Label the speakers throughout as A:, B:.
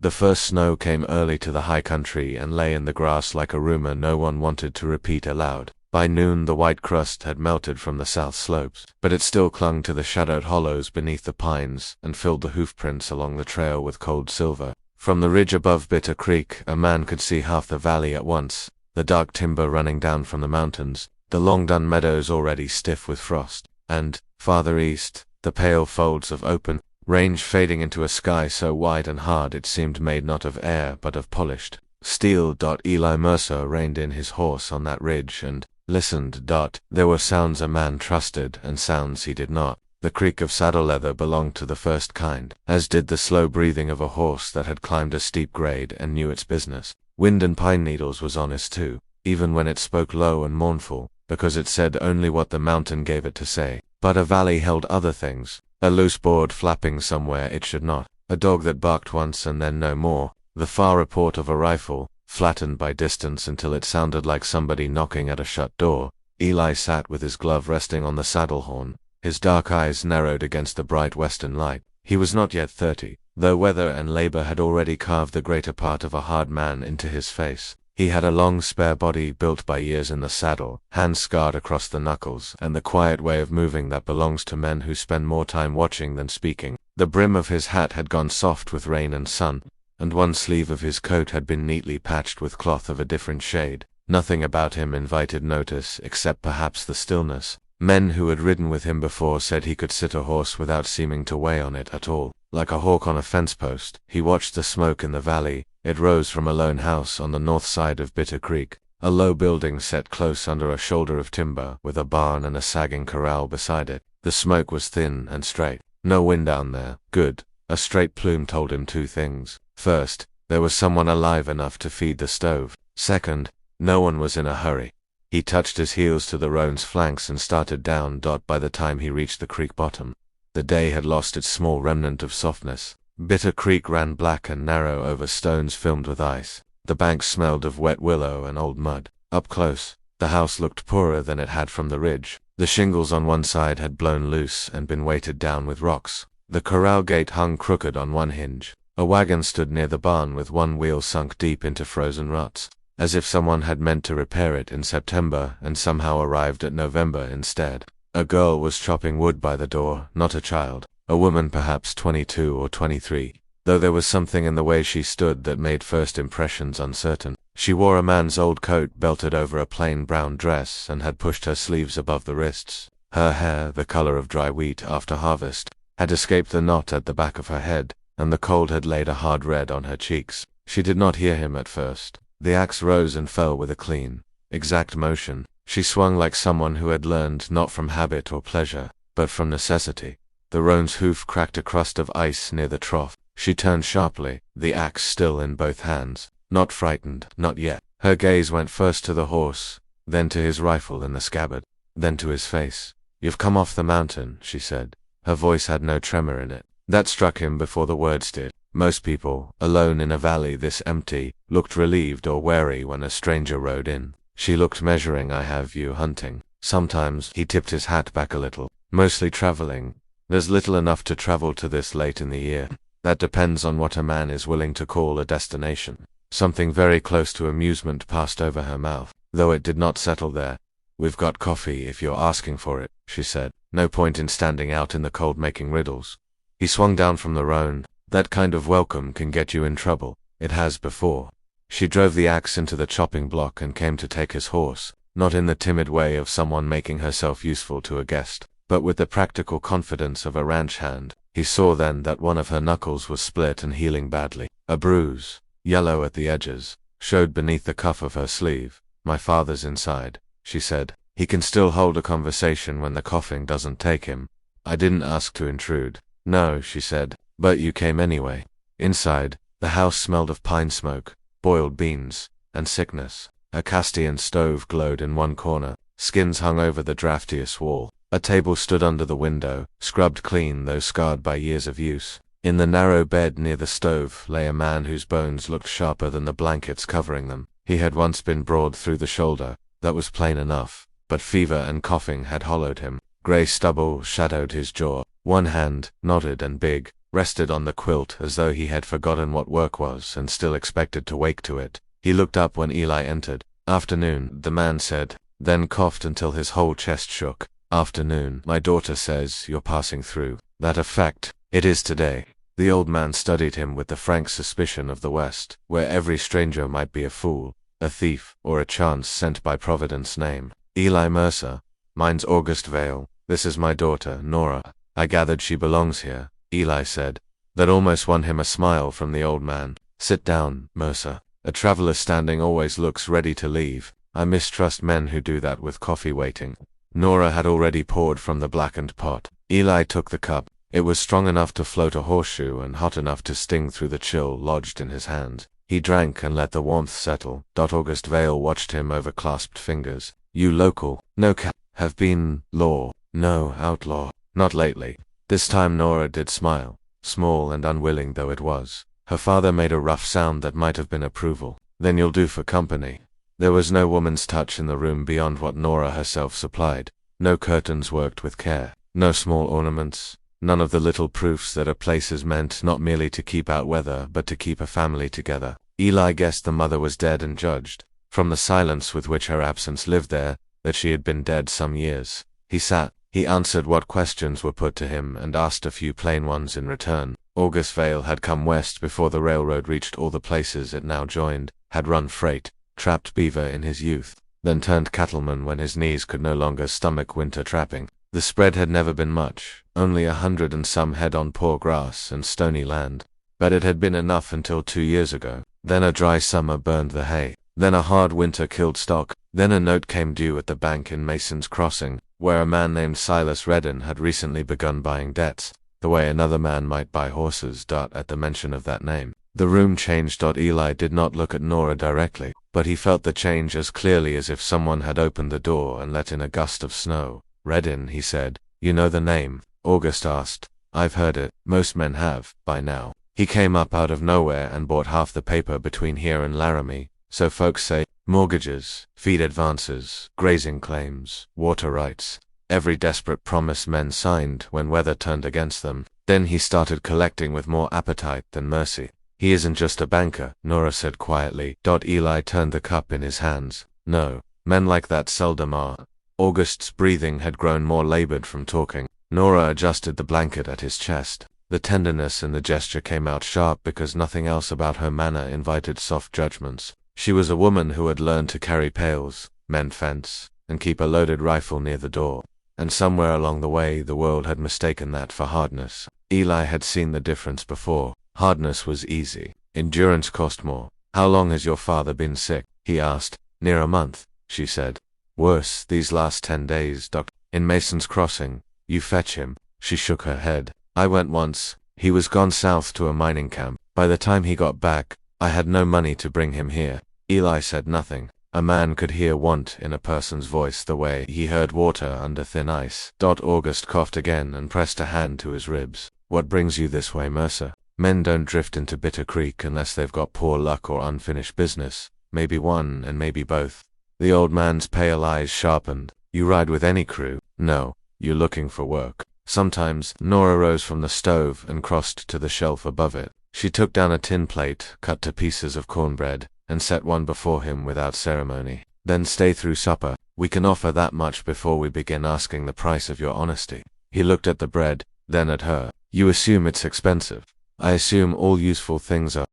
A: The first snow came early to the high country and lay in the grass like a rumor no one wanted to repeat aloud. By noon the white crust had melted from the south slopes, but it still clung to the shadowed hollows beneath the pines and filled the hoofprints along the trail with cold silver. From the ridge above Bitter Creek, a man could see half the valley at once, the dark timber running down from the mountains, the long-done meadows already stiff with frost, and, farther east, the pale folds of open range fading into a sky so wide and hard it seemed made not of air but of polished steel. Eli Mercer reined in his horse on that ridge and listened. There were sounds a man trusted and sounds he did not. The creak of saddle leather belonged to the first kind, as did the slow breathing of a horse that had climbed a steep grade and knew its business. Wind and pine needles was honest too, even when it spoke low and mournful, because it said only what the mountain gave it to say. But a valley held other things, a loose board flapping somewhere it should not, a dog that barked once and then no more, the far report of a rifle, flattened by distance until it sounded like somebody knocking at a shut door. Eli sat with his glove resting on the saddle horn, his dark eyes narrowed against the bright western light. He was not yet 30, though weather and labor had already carved the greater part of a hard man into his face. He had a long spare body built by years in the saddle, hands scarred across the knuckles, and the quiet way of moving that belongs to men who spend more time watching than speaking. The brim of his hat had gone soft with rain and sun, and one sleeve of his coat had been neatly patched with cloth of a different shade. Nothing about him invited notice, except perhaps the stillness. Men who had ridden with him before said he could sit a horse without seeming to weigh on it at all. Like a hawk on a fence post, he watched the smoke in the valley. It rose from a lone house on the north side of Bitter Creek, a low building set close under a shoulder of timber, with a barn and a sagging corral beside it. The smoke was thin and straight. No wind down there. Good. A straight plume told him two things. First, there was someone alive enough to feed the stove. Second, no one was in a hurry. He touched his heels to the roan's flanks and started down. By the time he reached the creek bottom, the day had lost its small remnant of softness. Bitter Creek ran black and narrow over stones filmed with ice. The banks smelled of wet willow and old mud. Up close, the house looked poorer than it had from the ridge. The shingles on one side had blown loose and been weighted down with rocks. The corral gate hung crooked on one hinge. A wagon stood near the barn with one wheel sunk deep into frozen ruts, as if someone had meant to repair it in September and somehow arrived at November instead. A girl was chopping wood by the door, not a child. A woman perhaps 22 or 23, though there was something in the way she stood that made first impressions uncertain. She wore a man's old coat belted over a plain brown dress and had pushed her sleeves above the wrists. Her hair, the color of dry wheat after harvest, had escaped the knot at the back of her head, and the cold had laid a hard red on her cheeks. She did not hear him at first. The axe rose and fell with a clean, exact motion. She swung like someone who had learned not from habit or pleasure, but from necessity. The roan's hoof cracked a crust of ice near the trough. She turned sharply, the axe still in both hands. Not frightened, not yet. Her gaze went first to the horse, then to his rifle in the scabbard, then to his face. "You've come off the mountain," she said. Her voice had no tremor in it. That struck him before the words did. Most people, alone in a valley this empty, looked relieved or wary when a stranger rode in. She looked measuring. "I have you hunting." Sometimes he tipped his hat back a little. "Mostly traveling." "There's little enough to travel to this late in the year." "That depends on what a man is willing to call a destination." Something very close to amusement passed over her mouth, though it did not settle there. "We've got coffee if you're asking for it," she said. "No point in standing out in the cold making riddles." He swung down from the roan. "That kind of welcome can get you in trouble. It has before." She drove the axe into the chopping block and came to take his horse, not in the timid way of someone making herself useful to a guest, but with the practical confidence of a ranch hand. He saw then that one of her knuckles was split and healing badly. A bruise, yellow at the edges, showed beneath the cuff of her sleeve. "My father's inside," she said. "He can still hold a conversation when the coughing doesn't take him." "I didn't ask to intrude." "No," she said, "but you came anyway." Inside, the house smelled of pine smoke, boiled beans, and sickness. A Castian stove glowed in one corner. Skins hung over the draftiest wall. A table stood under the window, scrubbed clean though scarred by years of use. In the narrow bed near the stove lay a man whose bones looked sharper than the blankets covering them. He had once been broad through the shoulder, that was plain enough, but fever and coughing had hollowed him. Grey stubble shadowed his jaw. One hand, knotted and big, rested on the quilt as though he had forgotten what work was and still expected to wake to it. He looked up when Eli entered. "Afternoon," the man said, then coughed until his whole chest shook. "Afternoon. My daughter says you're passing through. That a fact?" "It is today." The old man studied him with the frank suspicion of the West, where every stranger might be a fool, a thief, or a chance sent by Providence. "Name?" "Eli Mercer." "Mine's August Vale. This is my daughter, Nora. I gathered she belongs here," Eli said. That almost won him a smile from the old man. "Sit down, Mercer. A traveler standing always looks ready to leave. I mistrust men who do that with coffee waiting." Nora had already poured from the blackened pot. Eli took the cup. It was strong enough to float a horseshoe and hot enough to sting through the chill lodged in his hand. He drank and let the warmth settle. August Vale watched him over clasped fingers. "You local?" "No, have been law." "No, outlaw." "Not lately." This time Nora did smile, small and unwilling though it was. Her father made a rough sound that might have been approval. "Then you'll do for company." There was no woman's touch in the room beyond what Nora herself supplied. No curtains worked with care. No small ornaments. None of the little proofs that a place is meant not merely to keep out weather but to keep a family together. Eli guessed the mother was dead and judged, from the silence with which her absence lived there, that she had been dead some years. He sat. He answered what questions were put to him and asked a few plain ones in return. August Vale had come west before the railroad reached all the places it now joined, had run freight, trapped beaver in his youth, then turned cattleman when his knees could no longer stomach winter trapping. The spread had never been much, only 100 and some head on poor grass and stony land. But it had been enough until 2 years ago. Then a dry summer burned the hay. Then a hard winter killed stock. Then a note came due at the bank in Mason's Crossing, where a man named Silas Redden had recently begun buying debts, the way another man might buy horses. At the mention of that name, the room changed. Eli did not look at Nora directly, but he felt the change as clearly as if someone had opened the door and let in a gust of snow. "Redden," he said. "You know the name?" August asked. "I've heard it. Most men have, by now. He came up out of nowhere and bought half the paper between here and Laramie, so folks say. Mortgages, feed advances, grazing claims, water rights. Every desperate promise men signed when weather turned against them. Then he started collecting with more appetite than mercy." "He isn't just a banker," Nora said quietly. Eli turned the cup in his hands. "No, men like that seldom are." August's breathing had grown more labored from talking. Nora adjusted the blanket at his chest. The tenderness in the gesture came out sharp because nothing else about her manner invited soft judgments. She was a woman who had learned to carry pails, mend fence, and keep a loaded rifle near the door. And somewhere along the way the world had mistaken that for hardness. Eli had seen the difference before. Hardness was easy. Endurance cost more. "How long has your father been sick?" he asked. "Near a month," she said. "Worse, these last 10 days, Doc. In Mason's Crossing. You fetch him." She shook her head. "I went once. He was gone south to a mining camp. By the time he got back, I had no money to bring him here." Eli said nothing. A man could hear want in a person's voice the way he heard water under thin ice. August coughed again and pressed a hand to his ribs. "What brings you this way, Mercer?" "Men don't drift into Bitter Creek unless they've got poor luck or unfinished business. Maybe one and maybe both." The old man's pale eyes sharpened. "You ride with any crew?" "No." "You're looking for work?" "Sometimes." Nora rose from the stove and crossed to the shelf above it. She took down a tin plate, cut to pieces of cornbread, and set one before him without ceremony. "Then stay through supper. We can offer that much before we begin asking the price of your honesty." He looked at the bread, then at her. "You assume it's expensive." "I assume all useful things are."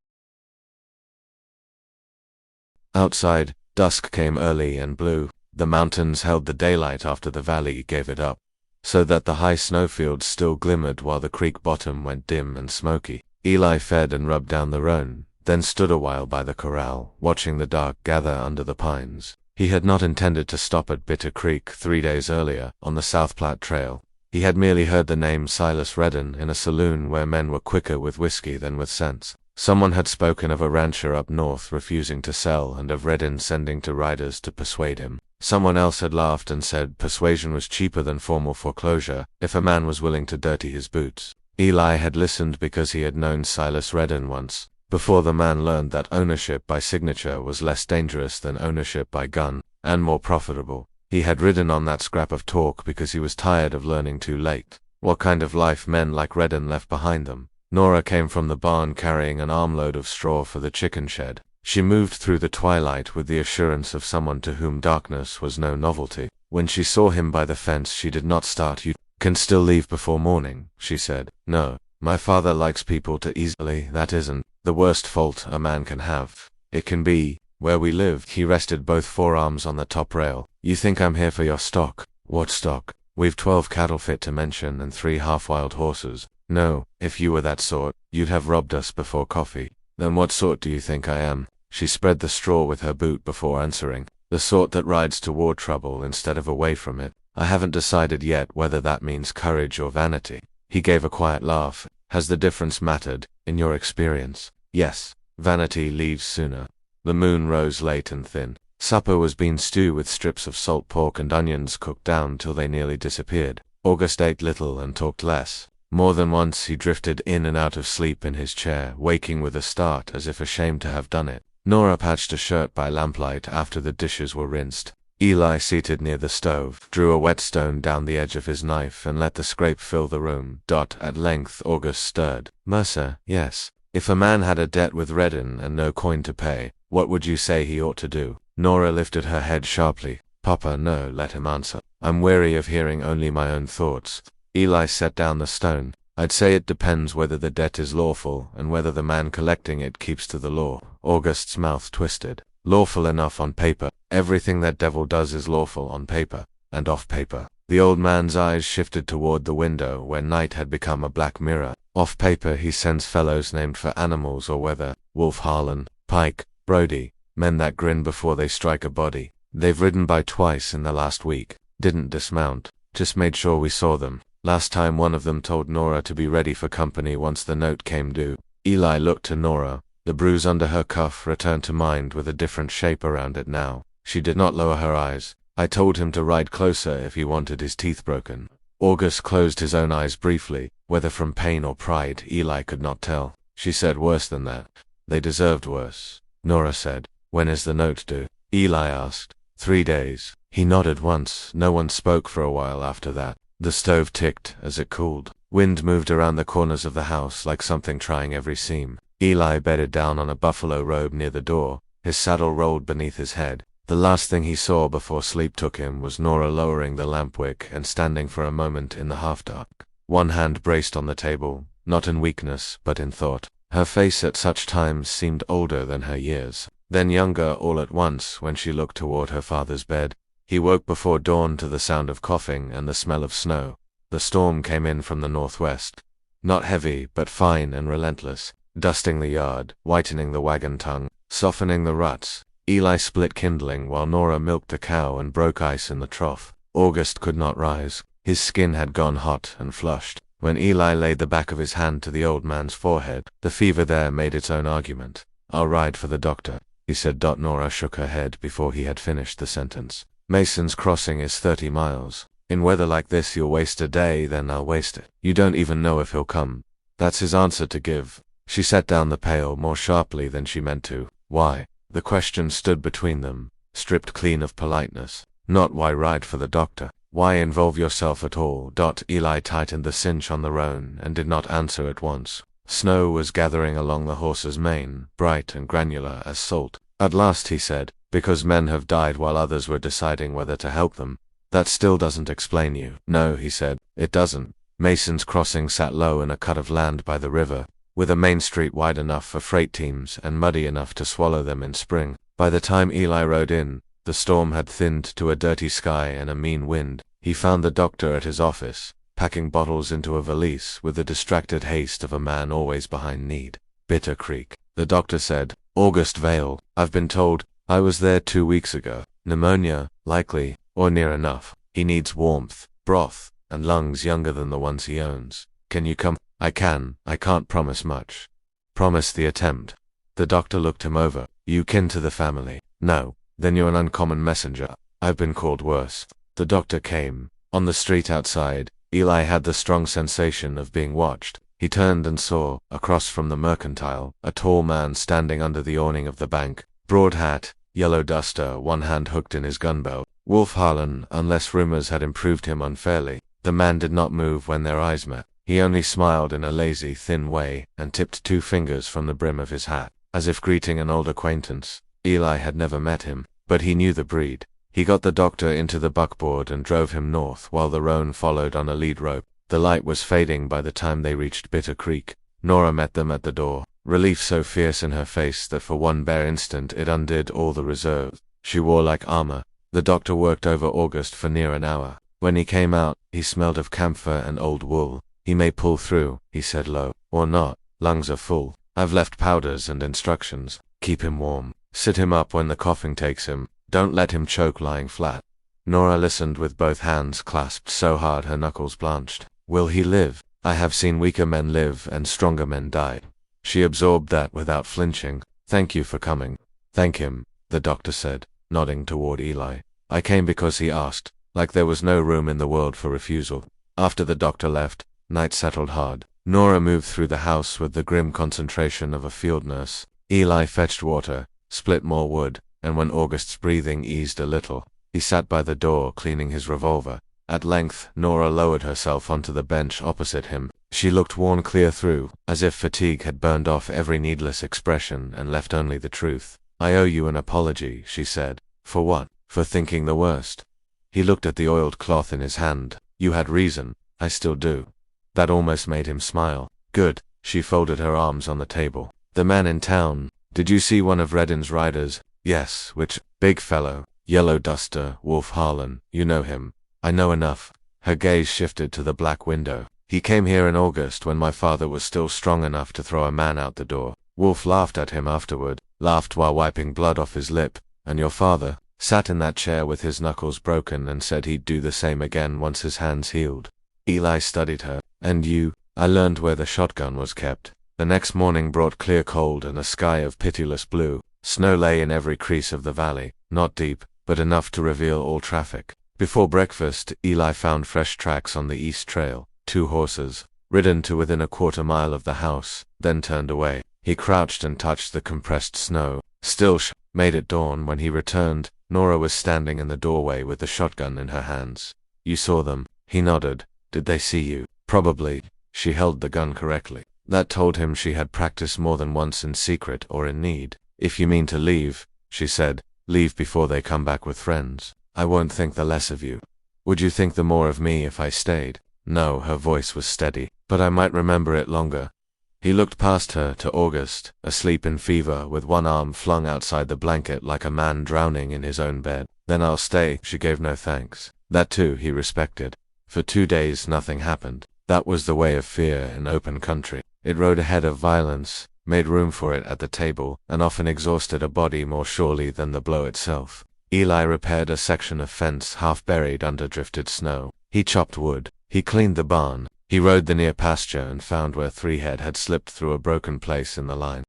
A: Outside, dusk came early and blue. The mountains held the daylight after the valley gave it up, so that the high snowfields still glimmered while the creek bottom went dim and smoky. Eli fed and rubbed down the roan, then stood a while by the corral, watching the dark gather under the pines. He had not intended to stop at Bitter Creek 3 days earlier, on the South Platte Trail. He had merely heard the name Silas Redden in a saloon where men were quicker with whiskey than with sense. Someone had spoken of a rancher up north refusing to sell and of Redden sending to riders to persuade him. Someone else had laughed and said persuasion was cheaper than formal foreclosure if a man was willing to dirty his boots. Eli had listened because he had known Silas Redden once, before the man learned that ownership by signature was less dangerous than ownership by gun, and more profitable. He had ridden on that scrap of talk because he was tired of learning too late what kind of life men like Redden left behind them. Nora came from the barn carrying an armload of straw for the chicken shed. She moved through the twilight with the assurance of someone to whom darkness was no novelty. When she saw him by the fence, she did not start. "You can still leave before morning," she said. "No, my father likes people to easily. That isn't the worst fault a man can have. It can be where we live." He rested both forearms on the top rail. "You think I'm here for your stock?" "What stock?" "We've 12 cattle fit to mention and 3 half-wild horses." "No, if you were that sort, you'd have robbed us before coffee." "Then what sort do you think I am?" She spread the straw with her boot before answering. "The sort that rides toward trouble instead of away from it. I haven't decided yet whether that means courage or vanity." He gave a quiet laugh. "Has the difference mattered, in your experience?" "Yes. Vanity leaves sooner." The moon rose late and thin. Supper was bean stew with strips of salt pork and onions cooked down till they nearly disappeared. August ate little and talked less. More than once he drifted in and out of sleep in his chair, waking with a start as if ashamed to have done it. Nora patched a shirt by lamplight after the dishes were rinsed. Eli, seated near the stove, drew a whetstone down the edge of his knife and let the scrape fill the room. At length August stirred. "Mercer, yes. If a man had a debt with Redden and no coin to pay, what would you say he ought to do?" Nora lifted her head sharply. "Papa, no, let him answer. I'm weary of hearing only my own thoughts." Eli set down the stone. "I'd say it depends whether the debt is lawful and whether the man collecting it keeps to the law." August's mouth twisted. "Lawful enough on paper. Everything that devil does is lawful on paper, and off paper." The old man's eyes shifted toward the window where night had become a black mirror. "Off paper he sends fellows named for animals or weather. Wolf Harlan, Pike, Brody, men that grin before they strike a body. They've ridden by twice in the last week. Didn't dismount. Just made sure we saw them. Last time one of them told Nora to be ready for company once the note came due." Eli looked to Nora. The bruise under her cuff returned to mind with a different shape around it now. She did not lower her eyes. "I told him to ride closer if he wanted his teeth broken." August closed his own eyes briefly, whether from pain or pride, Eli could not tell. She said worse than that. "They deserved worse." Nora said, "When is the note due?" Eli asked. 3 days. He nodded once. No one spoke for a while after that. The stove ticked as it cooled. Wind moved around the corners of the house like something trying every seam. Eli bedded down on a buffalo robe near the door. His saddle rolled beneath his head. The last thing he saw before sleep took him was Nora lowering the lamp wick and standing for a moment in the half-dark. One hand braced on the table, not in weakness, but in thought. Her face at such times seemed older than her years, then younger all at once when she looked toward her father's bed. He woke before dawn to the sound of coughing and the smell of snow. The storm came in from the northwest. Not heavy, but fine and relentless, dusting the yard, whitening the wagon tongue, softening the ruts. Eli split kindling while Nora milked the cow and broke ice in the trough. August could not rise. His skin had gone hot and flushed. When Eli laid the back of his hand to the old man's forehead, the fever there made its own argument. "I'll ride for the doctor," he said. Nora shook her head before he had finished the sentence. "Mason's Crossing is 30 miles. In weather like this you'll waste a day, then I'll waste it. You don't even know if he'll come." That's his answer to give. She set down the pail more sharply than she meant to. "Why?" The question stood between them, stripped clean of politeness. Not why ride for the doctor. Why involve yourself at all? Eli tightened the cinch on the roan and did not answer at once. Snow was gathering along the horse's mane, bright and granular as salt. At last he said, "Because men have died while others were deciding whether to help them. That still doesn't explain you." "No," he said, "it doesn't." Mason's Crossing sat low in a cut of land by the river, with a main street wide enough for freight teams and muddy enough to swallow them in spring. By the time Eli rode in, the storm had thinned to a dirty sky and a mean wind. He found the doctor at his office, packing bottles into a valise with the distracted haste of a man always behind need. "Bitter Creek," the doctor said. "August Vale. I've been told. I was there 2 weeks ago. Pneumonia, likely, or near enough. He needs warmth, broth, and lungs younger than the ones he owns. Can you come?" "I can. I can't promise much." "Promise the attempt." The doctor looked him over. "You kin to the family?" "No." "Then you're an uncommon messenger. I've been called worse." The doctor came. On the street outside, Eli had the strong sensation of being watched. He turned and saw, across from the mercantile, a tall man standing under the awning of the bank. Broad hat, yellow duster, one hand hooked in his gun belt. Wolf Harlan, unless rumors had improved him unfairly. The man did not move when their eyes met. He only smiled in a lazy, thin way, and tipped 2 fingers from the brim of his hat, as if greeting an old acquaintance. Eli had never met him, but he knew the breed. He got the doctor into the buckboard and drove him north while the roan followed on a lead rope. The light was fading by the time they reached Bitter Creek. Nora met them at the door, relief so fierce in her face that for one bare instant it undid all the reserve she wore like armor. The doctor worked over August for near an hour. When he came out, he smelled of camphor and old wool. He may pull through, he said low, or not. Lungs are full. I've left powders and instructions. Keep him warm. Sit him up when the coughing takes him. Don't let him choke lying flat. Nora listened with both hands clasped so hard her knuckles blanched. Will he live? I have seen weaker men live and stronger men die. She absorbed that without flinching. Thank you for coming. Thank him, the doctor said, nodding toward Eli. I came because he asked, like there was no room in the world for refusal. After the doctor left, night settled hard. Nora moved through the house with the grim concentration of a field nurse. Eli fetched water, split more wood, and when August's breathing eased a little, he sat by the door cleaning his revolver. At length, Nora lowered herself onto the bench opposite him. She looked worn clear through, as if fatigue had burned off every needless expression and left only the truth. I owe you an apology, she said. For what? For thinking the worst. He looked at the oiled cloth in his hand. You had reason. I still do. That almost made him smile. Good. She folded her arms on the table. The man in town. Did you see one of Redden's riders? Yes. Which? Big fellow. Yellow duster, Wolf Harlan. You know him. I know enough. Her gaze shifted to the black window. He came here in August when my father was still strong enough to throw a man out the door. Wolf laughed at him afterward, laughed while wiping blood off his lip. And your father sat in that chair with his knuckles broken and said he'd do the same again once his hands healed. Eli studied her. And you? I learned where the shotgun was kept. The next morning brought clear cold and a sky of pitiless blue. Snow lay in every crease of the valley, not deep, but enough to reveal all traffic. Before breakfast, Eli found fresh tracks on the east trail. 2 horses, ridden to within a quarter-mile of the house, then turned away. He crouched and touched the compressed snow. Still made it dawn when he returned. Nora was standing in the doorway with the shotgun in her hands. You saw them? He nodded. Did they see you? Probably. She held the gun correctly. That told him she had practiced more than once in secret or in need. If you mean to leave, she said, leave before they come back with friends. I won't think the less of you. Would you think the more of me if I stayed? No, her voice was steady. But I might remember it longer. He looked past her to August, asleep in fever with one arm flung outside the blanket like a man drowning in his own bed. Then I'll stay. She gave no thanks. That too he respected. For 2 days nothing happened. That was the way of fear in open country. It rode ahead of violence, made room for it at the table, and often exhausted a body more surely than the blow itself. Eli repaired a section of fence half buried under drifted snow. He chopped wood. He cleaned the barn. He rode the near pasture and found where 3 head had slipped through a broken place in the line.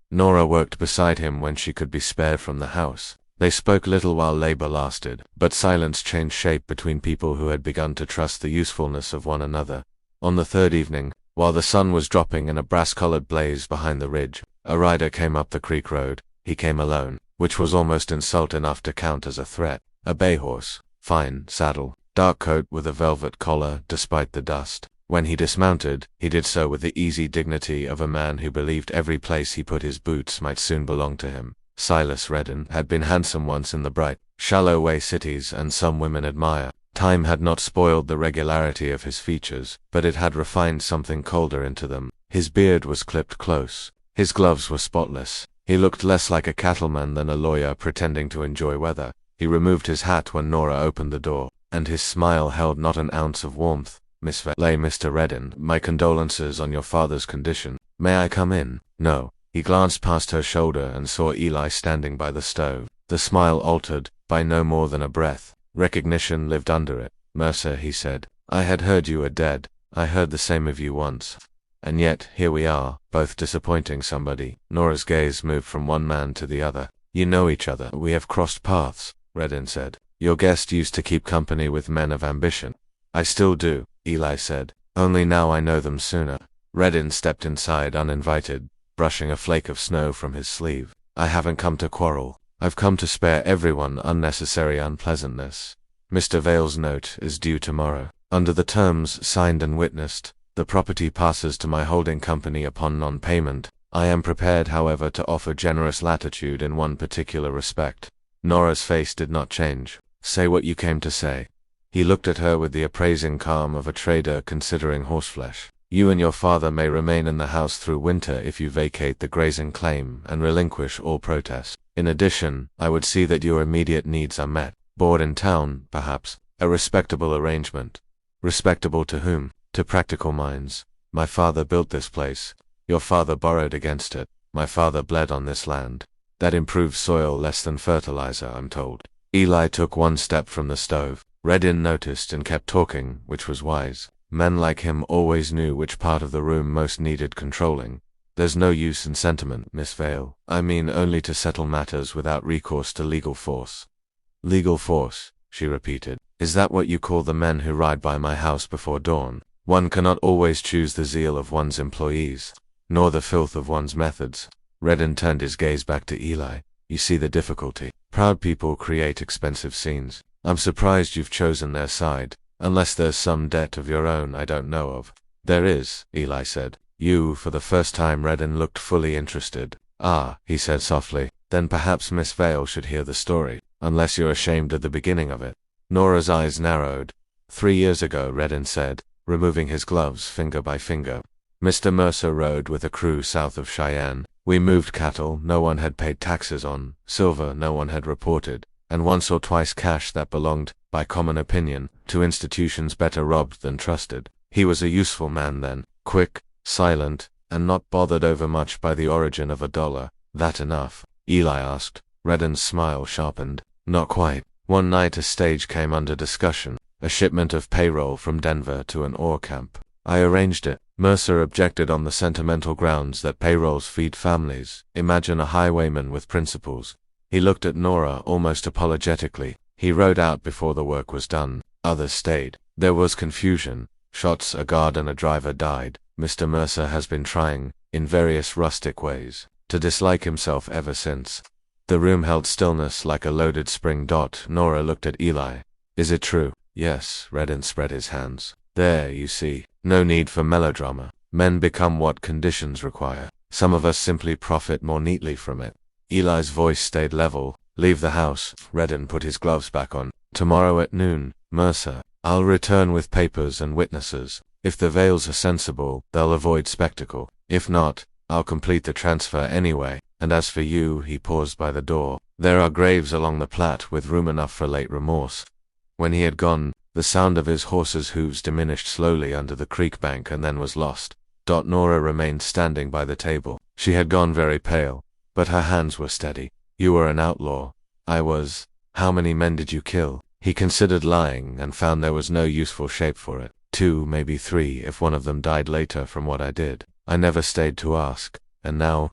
A: Nora worked beside him when she could be spared from the house. They spoke little while labor lasted, but silence changed shape between people who had begun to trust the usefulness of one another. On the 3rd evening, while the sun was dropping in a brass-colored blaze behind the ridge, a rider came up the creek road. He came alone, which was almost insult enough to count as a threat. A bay horse, fine saddle, dark coat with a velvet collar despite the dust. When he dismounted, he did so with the easy dignity of a man who believed every place he put his boots might soon belong to him. Silas Redden had been handsome once in the bright, shallow way cities and some women admire. Time had not spoiled the regularity of his features, but it had refined something colder into them. His beard was clipped close. His gloves were spotless. He looked less like a cattleman than a lawyer pretending to enjoy weather. He removed his hat when Nora opened the door, and his smile held not an ounce of warmth. Mr. Redden, my condolences on your father's condition. May I come in? No. He glanced past her shoulder and saw Eli standing by the stove. The smile altered, by no more than a breath. Recognition lived under it. Mercer, he said, I had heard you were dead. I heard the same of you once. And yet, here we are, both disappointing somebody. Nora's gaze moved from one man to the other. You know each other. We have crossed paths, Redden said. Your guest used to keep company with men of ambition. I still do, Eli said. Only now I know them sooner. Redden stepped inside uninvited, brushing a flake of snow from his sleeve. I haven't come to quarrel. I've come to spare everyone unnecessary unpleasantness. Mr. Vale's note is due tomorrow. Under the terms signed and witnessed, the property passes to my holding company upon non-payment. I am prepared, however, to offer generous latitude in one particular respect. Nora's face did not change. Say what you came to say. He looked at her with the appraising calm of a trader considering horseflesh. You and your father may remain in the house through winter if you vacate the grazing claim and relinquish all protest. In addition, I would see that your immediate needs are met. Board in town, perhaps. A respectable arrangement. Respectable to whom? To practical minds. My father built this place. Your father borrowed against it. My father bled on this land. That improves soil less than fertilizer, I'm told. Eli took one step from the stove. Redin noticed and kept talking, which was wise. Men like him always knew which part of the room most needed controlling. There's no use in sentiment, Miss Vale. I mean only to settle matters without recourse to legal force. Legal force, she repeated. Is that what you call the men who ride by my house before dawn? One cannot always choose the zeal of one's employees, nor the filth of one's methods. Redin turned his gaze back to Eli. You see the difficulty. Proud people create expensive scenes. I'm surprised you've chosen their side. Unless there's some debt of your own I don't know of. There is, Eli said. For the first time Redin looked fully interested. Ah, he said softly, then perhaps Miss Vale should hear the story, unless you're ashamed at the beginning of it. Nora's eyes narrowed. 3 years ago, Redin said, removing his gloves finger by finger. Mr. Mercer rode with a crew south of Cheyenne. We moved cattle no one had paid taxes on, silver no one had reported, and once or twice cash that belonged, by common opinion, to institutions better robbed than trusted. He was a useful man then, quick, silent, and not bothered overmuch by the origin of a dollar. That enough? Eli asked. Redden's smile sharpened. Not quite. One night a stage came under discussion, a shipment of payroll from Denver to an ore camp. I arranged it. Mercer objected on the sentimental grounds that payrolls feed families. Imagine a highwayman with principles. He looked at Nora almost apologetically. He rode out before the work was done. Others stayed. There was confusion. Shots, a guard and a driver died. Mr. Mercer has been trying, in various rustic ways, to dislike himself ever since. The room held stillness like a loaded spring dot. Nora looked at Eli. Is it true? Yes, Redden spread his hands. There, you see. No need for melodrama. Men become what conditions require. Some of us simply profit more neatly from it. Eli's voice stayed level. Leave the house. Redden put his gloves back on. Tomorrow at noon, Mercer. I'll return with papers and witnesses. If the Vales are sensible, they'll avoid spectacle. If not, I'll complete the transfer anyway. And as for you, he paused by the door. There are graves along the Platte with room enough for late remorse. When he had gone, the sound of his horse's hooves diminished slowly under the creek bank and then was lost. Nora remained standing by the table. She had gone very pale, but her hands were steady. You were an outlaw. I was. How many men did you kill? He considered lying and found there was no useful shape for it. 2, maybe 3, if one of them died later from what I did. I never stayed to ask. And now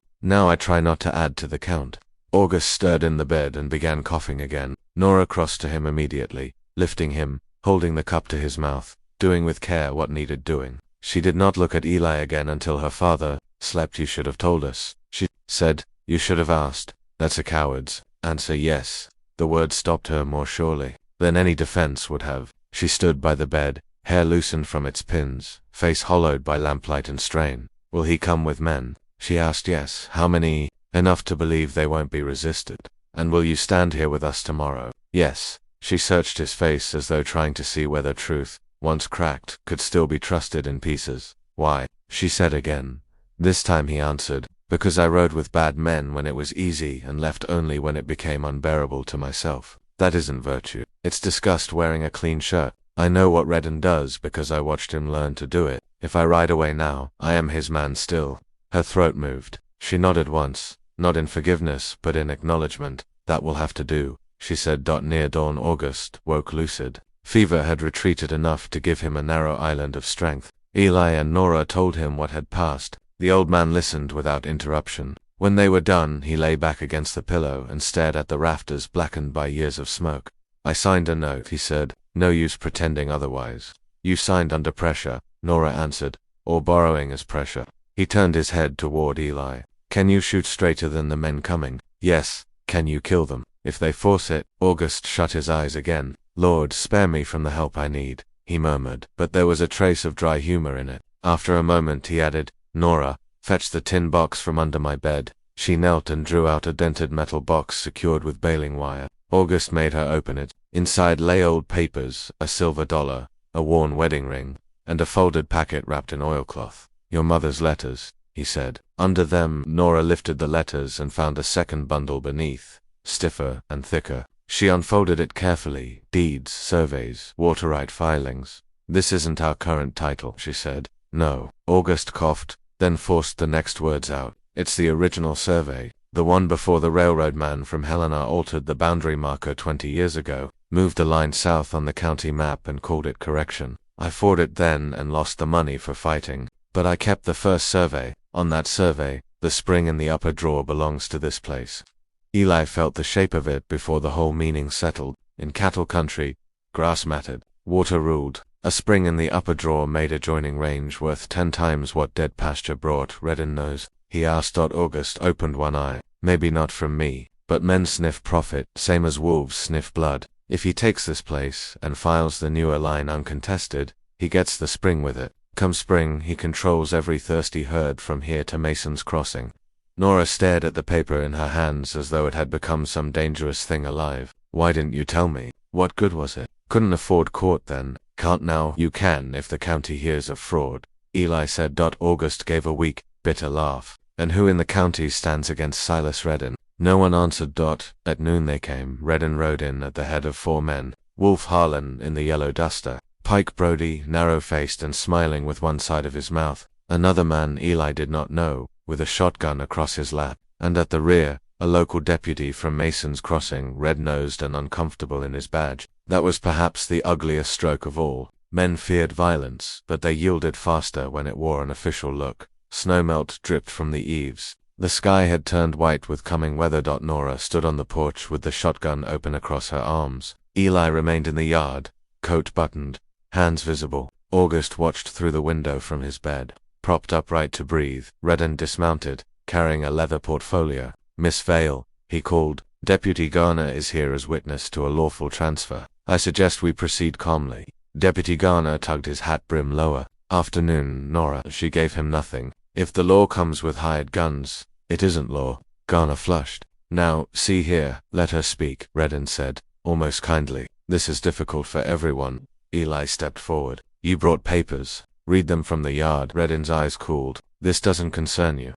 A: I try not to add to the count. August stirred in the bed and began coughing again. Nora crossed to him immediately, lifting him, holding the cup to his mouth, doing with care what needed doing. She did not look at Eli again until her father slept. You should have told us, she said. You should have asked. That's a coward's answer. Yes. The word stopped her more surely than any defense would have. She stood by the bed, hair loosened from its pins, face hollowed by lamplight and strain. Will he come with men? She asked. Yes. How many? Enough to believe they won't be resisted. And will you stand here with us tomorrow? Yes. She searched his face as though trying to see whether truth, once cracked, could still be trusted in pieces. Why? She said again. This time he answered, because I rode with bad men when it was easy and left only when it became unbearable to myself. That isn't virtue. It's disgust wearing a clean shirt. I know what Redden does because I watched him learn to do it. If I ride away now, I am his man still. Her throat moved. She nodded once, not in forgiveness but in acknowledgement. That will have to do, she said. Near dawn August woke lucid. Fever had retreated enough to give him a narrow island of strength. Eli and Nora told him what had passed. The old man listened without interruption. When they were done, he lay back against the pillow and stared at the rafters blackened by years of smoke. I signed a note, he said. No use pretending otherwise. You signed under pressure, Nora answered. Or borrowing as pressure. He turned his head toward Eli. Can you shoot straighter than the men coming? Yes. Can you kill them? If they force it. August shut his eyes again. Lord, spare me from the help I need, he murmured, but there was a trace of dry humor in it. After a moment he added, Nora, fetch the tin box from under my bed. She knelt and drew out a dented metal box secured with baling wire. August made her open it. Inside lay old papers, a silver dollar, a worn wedding ring, and a folded packet wrapped in oilcloth. Your mother's letters, he said. Under them, Nora lifted the letters and found a second bundle beneath, stiffer and thicker. She unfolded it carefully. Deeds, surveys, water right filings. This isn't our current title, she said. No. August coughed, then forced the next words out. It's the original survey, the one before the railroad man from Helena altered the boundary marker 20 years ago, moved the line south on the county map and called it correction. I fought it then and lost the money for fighting, but I kept the first survey. On that survey, the spring in the upper drawer belongs to this place. Eli felt the shape of it before the whole meaning settled. In cattle country, grass mattered, water ruled. A spring in the upper drawer made adjoining range worth 10 times what dead pasture brought. Redden knows, he asked. August opened one eye. Maybe not from me, but men sniff profit, same as wolves sniff blood. If he takes this place, and files the newer line uncontested, he gets the spring with it. Come spring, he controls every thirsty herd from here to Mason's Crossing. Nora stared at the paper in her hands as though it had become some dangerous thing alive. Why didn't you tell me? What good was it? Couldn't afford court then. Can't now. You can if the county hears of fraud, Eli said. August gave a weak, bitter laugh. And who in the county stands against Silas Redden? No one answered. At noon they came. Redden rode in at the head of 4 men. Wolf Harlan in the yellow duster. Pike Brody, narrow-faced and smiling with one side of his mouth. Another man Eli did not know, with a shotgun across his lap. And at the rear, a local deputy from Mason's Crossing, red-nosed and uncomfortable in his badge. That was perhaps the ugliest stroke of all. Men feared violence, but they yielded faster when it wore an official look. Snowmelt dripped from the eaves. The sky had turned white with coming weather. Nora stood on the porch with the shotgun open across her arms. Eli remained in the yard, coat buttoned, hands visible. August watched through the window from his bed. Propped upright to breathe, Redden dismounted, carrying a leather portfolio. Miss Vale, he called. Deputy Garner is here as witness to a lawful transfer. I suggest we proceed calmly. Deputy Garner tugged his hat brim lower. Afternoon, Nora. She gave him nothing. If the law comes with hired guns, it isn't law. Garner flushed. Now, see here, let her speak, Redden said, almost kindly. This is difficult for everyone. Eli stepped forward. You brought papers. Read them from the yard. Redden's eyes cooled. This doesn't concern you.